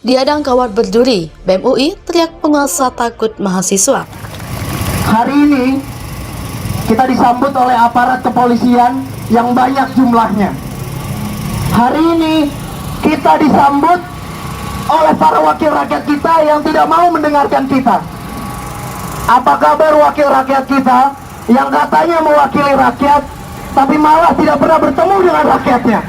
Diadang Kawat Berduri, BEM UI teriak penguasa takut mahasiswa. Hari ini kita disambut oleh aparat kepolisian yang banyak jumlahnya. Hari ini kita disambut oleh para wakil rakyat kita yang tidak mau mendengarkan kita. Apa kabar wakil rakyat kita yang katanya mewakili rakyat, tapi malah tidak pernah bertemu dengan rakyatnya?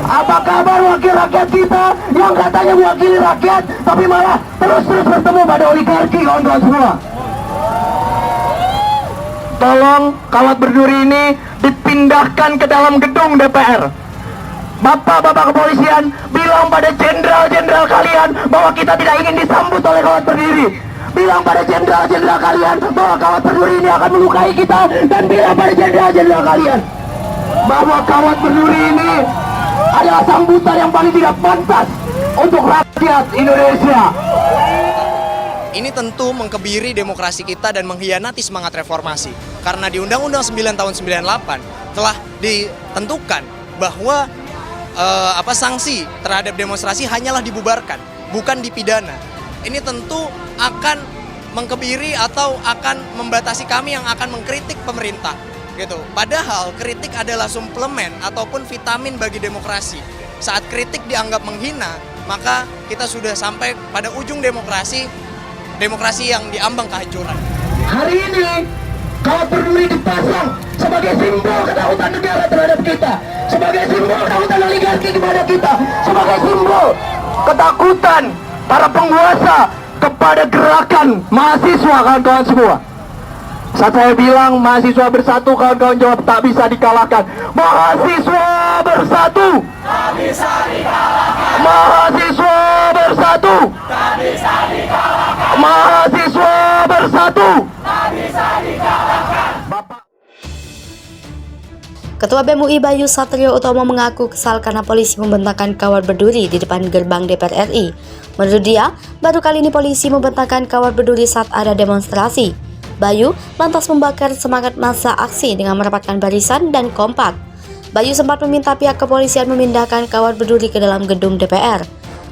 Apa kabar wakil rakyat kita yang katanya mewakili rakyat, tapi malah terus bertemu pada oligarki, kawan-kawan semua? Tolong Kawat Berduri ini dipindahkan ke dalam gedung DPR. Bapak-bapak kepolisian bilang pada jenderal-jenderal kalian bahwa kita tidak ingin disambut oleh Kawat Berduri. Bilang pada jenderal-jenderal kalian bahwa Kawat Berduri ini akan melukai kita. Dan bilang pada jenderal-jenderal kalian bahwa Kawat Berduri ini adalah sambutan yang paling tidak pantas untuk rakyat Indonesia. Ini tentu mengkebiri demokrasi kita dan mengkhianati semangat reformasi. Karena di Undang-Undang 9 tahun 98 telah ditentukan bahwa sanksi terhadap demonstrasi hanyalah dibubarkan, bukan dipidana. Ini tentu akan mengkebiri atau akan membatasi kami yang akan mengkritik pemerintah, gitu. Padahal kritik adalah suplemen ataupun vitamin bagi demokrasi. Saat kritik dianggap menghina, maka kita sudah sampai pada ujung demokrasi yang diambang kehancuran. Hari ini Kawat Berduri dipasang sebagai simbol ketakutan negara terhadap kita, sebagai simbol ketakutan oligarki kepada kita, sebagai simbol ketakutan para penguasa kepada gerakan mahasiswa, kawan-kawan semua. Saat saya bilang mahasiswa bersatu, kawan-kawan jawab tak bisa dikalahkan. Mahasiswa bersatu, tak bisa dikalahkan. Mahasiswa bersatu, tak bisa dikalahkan. Mahasiswa bersatu, tak bisa dikalahkan. Bapak Ketua BEM UI Bayu Satrio Utomo mengaku kesal karena polisi membentangkan Kawat Berduri di depan gerbang DPR RI. Menurut dia, baru kali ini polisi membentangkan Kawat Berduri saat ada demonstrasi. Bayu lantas membakar semangat massa aksi dengan merapatkan barisan dan kompak. Bayu sempat meminta pihak kepolisian memindahkan Kawat Berduri ke dalam gedung DPR.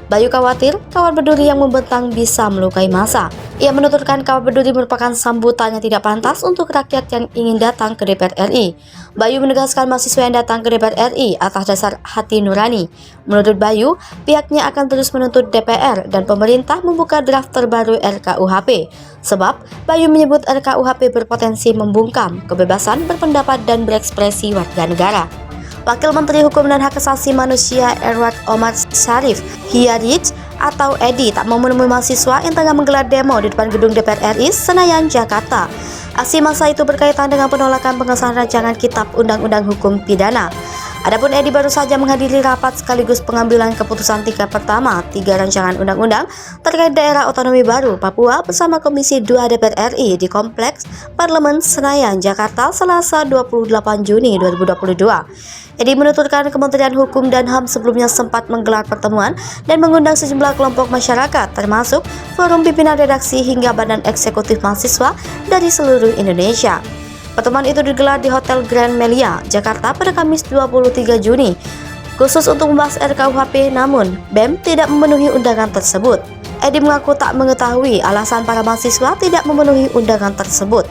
Bayu khawatir Kawat Berduri yang membentang bisa melukai massa. Ia menuturkan Kawat Berduri merupakan sambutan yang tidak pantas untuk rakyat yang ingin datang ke DPR RI. Bayu menegaskan mahasiswa yang datang ke DPR RI atas dasar hati nurani. Menurut Bayu, pihaknya akan terus menuntut DPR dan pemerintah membuka draft terbaru RKUHP. Sebab, Bayu menyebut RKUHP berpotensi membungkam kebebasan berpendapat dan berekspresi warga negara. Wakil Menteri Hukum dan Hak Asasi Manusia Edward Omar Syarif Hiyarij atau Edi tak mau menemui mahasiswa yang tengah menggelar demo di depan gedung DPR RI Senayan, Jakarta. Aksi massa itu berkaitan dengan penolakan pengesahan rancangan Kitab Undang-Undang Hukum Pidana. Adapun Edi baru saja menghadiri rapat sekaligus pengambilan keputusan tingkat pertama 3 rancangan undang-undang terkait daerah otonomi baru Papua bersama Komisi 2 DPR RI di Kompleks Parlemen Senayan, Jakarta, Selasa 28 Juni 2022. Edi menuturkan Kementerian Hukum dan HAM sebelumnya sempat menggelar pertemuan dan mengundang sejumlah kelompok masyarakat termasuk forum pimpinan redaksi hingga badan eksekutif mahasiswa dari seluruh Indonesia. Pertemuan itu digelar di Hotel Grand Melia, Jakarta pada Kamis 23 Juni, khusus untuk membahas RKUHP, namun BEM tidak memenuhi undangan tersebut. Edi mengaku tak mengetahui alasan para mahasiswa tidak memenuhi undangan tersebut.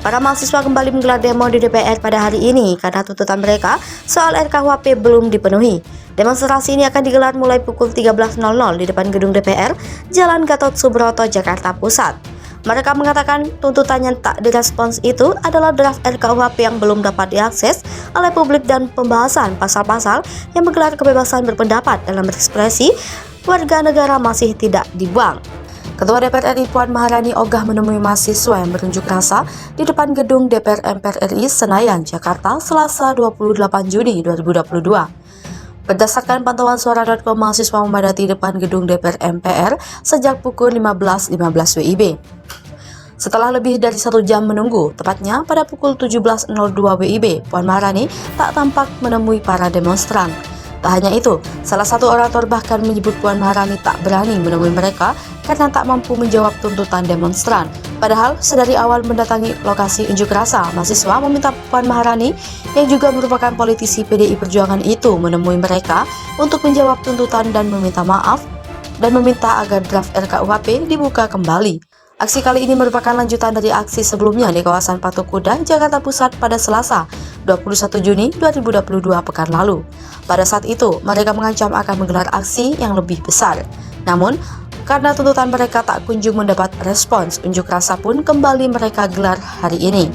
Para mahasiswa kembali menggelar demo di DPR pada hari ini karena tuntutan mereka soal RKUHP belum dipenuhi. Demonstrasi ini akan digelar mulai pukul 13.00 di depan gedung DPR, Jalan Gatot Subroto, Jakarta Pusat. Mereka mengatakan tuntutan yang tak direspons itu adalah draft RKUHP yang belum dapat diakses oleh publik dan pembahasan pasal-pasal yang menggelar kebebasan berpendapat dalam berekspresi warga negara masih tidak dibuang. Ketua DPR RI Puan Maharani ogah menemui mahasiswa yang berunjuk rasa di depan gedung DPR MPR RI Senayan, Jakarta, Selasa 28 Juni 2022. Berdasarkan pantauan suara.com, mahasiswa memadati depan gedung DPR MPR sejak pukul 15.15 WIB. Setelah lebih dari 1 jam menunggu, tepatnya pada pukul 17.02 WIB, Puan Maharani tak tampak menemui para demonstran. Tak hanya itu, salah satu orator bahkan menyebut Puan Maharani tak berani menemui mereka karena tak mampu menjawab tuntutan demonstran. Padahal sedari awal mendatangi lokasi unjuk rasa, mahasiswa meminta Puan Maharani yang juga merupakan politisi PDI Perjuangan itu menemui mereka untuk menjawab tuntutan dan meminta maaf dan meminta agar draft RKUHP dibuka kembali. Aksi kali ini merupakan lanjutan dari aksi sebelumnya di kawasan Patung Kuda, Jakarta Pusat pada Selasa, 21 Juni 2022 pekan lalu. Pada saat itu, mereka mengancam akan menggelar aksi yang lebih besar. Namun, karena tuntutan mereka tak kunjung mendapat respons, unjuk rasa pun kembali mereka gelar hari ini.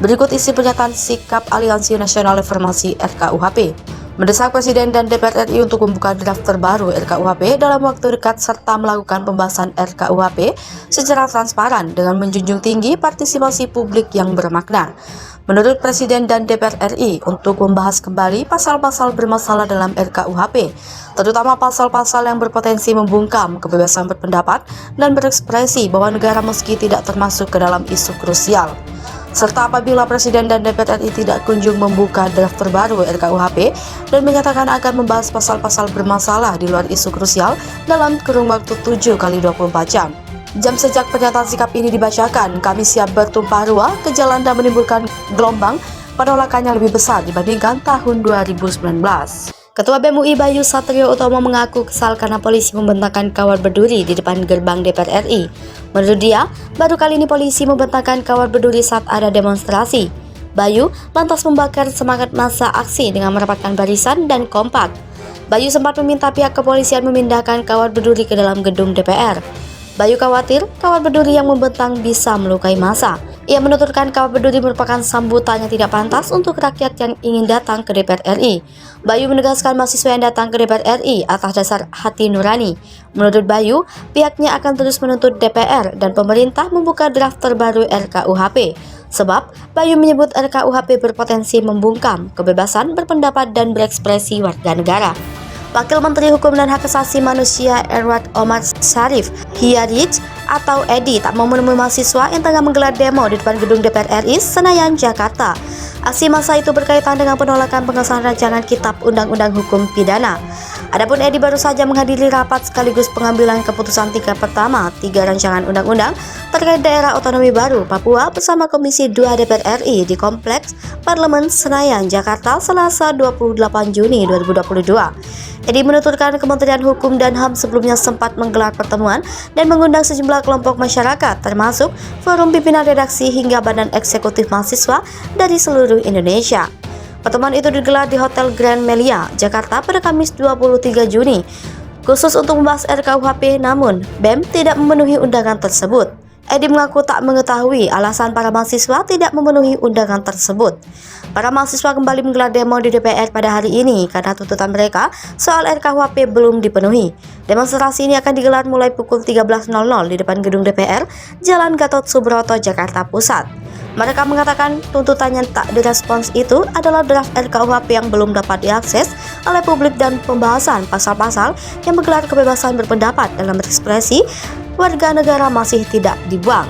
Berikut isi pernyataan sikap Aliansi Nasional Reformasi RKUHP. Mendesak Presiden dan DPR RI untuk membuka draft terbaru RKUHP dalam waktu dekat serta melakukan pembahasan RKUHP secara transparan dengan menjunjung tinggi partisipasi publik yang bermakna. Menurut Presiden dan DPR RI untuk membahas kembali pasal-pasal bermasalah dalam RKUHP, terutama pasal-pasal yang berpotensi membungkam kebebasan berpendapat dan berekspresi bahwa negara meski tidak termasuk ke dalam isu krusial. Serta apabila Presiden dan DPR RI tidak kunjung membuka draft terbaru RKUHP dan menyatakan akan membahas pasal-pasal bermasalah di luar isu krusial dalam kurun waktu 7x24 jam. Jam sejak pernyataan sikap ini dibacakan, kami siap bertumpah ruah ke jalan dan menimbulkan gelombang penolakan yang lebih besar dibandingkan tahun 2019. Ketua BEM UI Bayu Satrio Utomo mengaku kesal karena polisi membentangkan kawat berduri di depan gerbang DPR RI. Menurut dia, baru kali ini polisi membentangkan kawat berduri saat ada demonstrasi. Bayu lantas membakar semangat massa aksi dengan merapatkan barisan dan kompak. Bayu sempat meminta pihak kepolisian memindahkan kawat berduri ke dalam gedung DPR. Bayu khawatir kawat berduri yang membentang bisa melukai massa. Ia menuturkan kawat berduri merupakan sambutan yang tidak pantas untuk rakyat yang ingin datang ke DPR RI. Bayu menegaskan mahasiswa yang datang ke DPR RI atas dasar hati nurani. Menurut Bayu, pihaknya akan terus menuntut DPR dan pemerintah membuka draft terbaru RKUHP. Sebab, Bayu menyebut RKUHP berpotensi membungkam kebebasan berpendapat dan berekspresi warga negara. Wakil Menteri Hukum dan Hak Asasi Manusia Edward Omar Syarif Hiyarij atau Edi tak mau menemui mahasiswa yang tengah menggelar demo di depan gedung DPR RI Senayan, Jakarta. Aksi massa itu berkaitan dengan penolakan pengesahan rancangan Kitab Undang-Undang Hukum Pidana. Adapun Edi baru saja menghadiri rapat sekaligus pengambilan keputusan tingkat pertama 3 rancangan undang-undang terkait daerah otonomi baru Papua bersama Komisi 2 DPR RI di Kompleks Parlemen Senayan, Jakarta, Selasa 28 Juni 2022. Edi menuturkan Kementerian Hukum dan HAM sebelumnya sempat menggelar pertemuan dan mengundang sejumlah kelompok masyarakat termasuk forum pimpinan redaksi hingga badan eksekutif mahasiswa dari seluruh Indonesia. Pertemuan itu digelar di Hotel Grand Melia, Jakarta pada Kamis 23 Juni. Khusus untuk membahas RKUHP, namun BEM tidak memenuhi undangan tersebut. Edi mengaku tak mengetahui alasan para mahasiswa tidak memenuhi undangan tersebut. Para mahasiswa kembali menggelar demo di DPR pada hari ini karena tuntutan mereka soal RKUHP belum dipenuhi. Demonstrasi ini akan digelar mulai pukul 13.00 di depan gedung DPR, Jalan Gatot Subroto, Jakarta Pusat. Mereka mengatakan tuntutan yang tak direspons itu adalah draft RKUHP yang belum dapat diakses oleh publik dan pembahasan pasal-pasal yang menggelar kebebasan berpendapat dalam berekspresi warga negara masih tidak dibuang.